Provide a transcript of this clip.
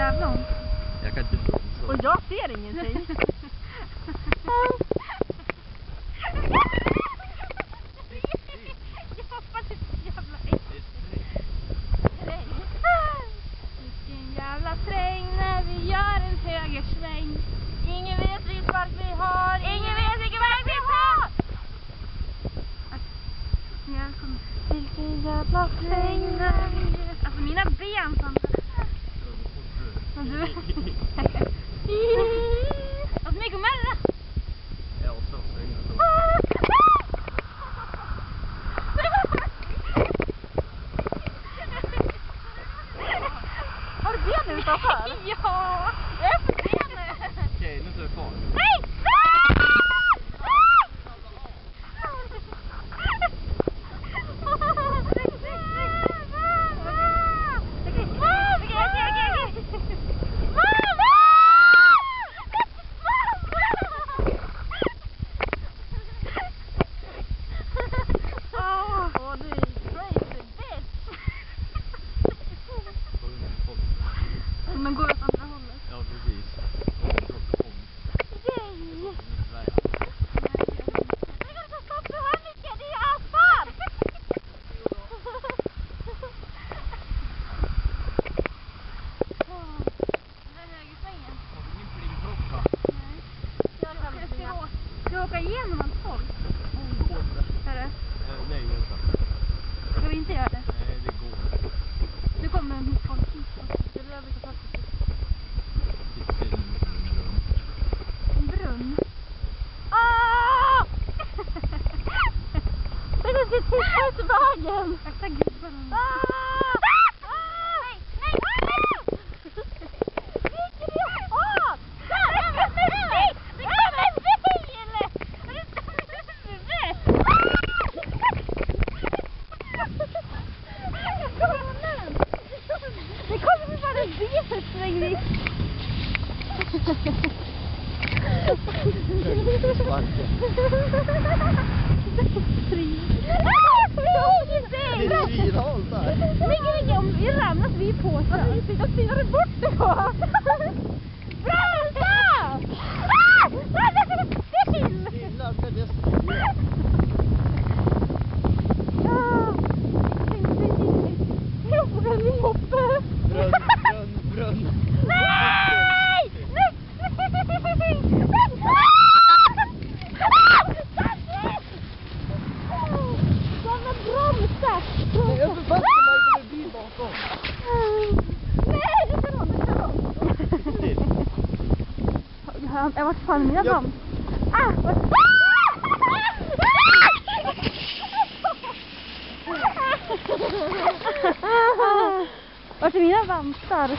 jävla ont. Jag kan inte bromsa. Och jag ser ingenting. Jag hoppade så jävla äckligt. Vilken jävla träng när vi gör en högersväng. Ingen vet vilket spark vi har. Ingen vet vilket spark vi har. Vilken jävla träng när vi gör... Alltså mina ben som... Men du... Alltså mycket mer. Ja, så svänger så. Har du ben utanför? Ja! Jag är på benen! Okej, nu tar jag kvar. Nej! Men går åt andra hållet. Ja, precis. Ska vi åka igenom allt folk? Är det? Nej, vänta. Ska vi inte göra det? Nej, det går. Nu kommer en folk hit. Det är övrigt att en brunn. Ah! Det är inte titta ut i vägen. Akta gubben. Det kommer vi bara en bilsväng. Det är svinhalt där. Ligger om vi ramlar så vi är på oss. Jag styr bort det då. Bromsa! Stilla, ska det styra? Jag får en min moppe. Brunn. Nej! Jävla bromsa! Nej, jag författar mig som en bil bakom. Nej, det ska någon. Jag vart fan mina band. Vart är mina vantar?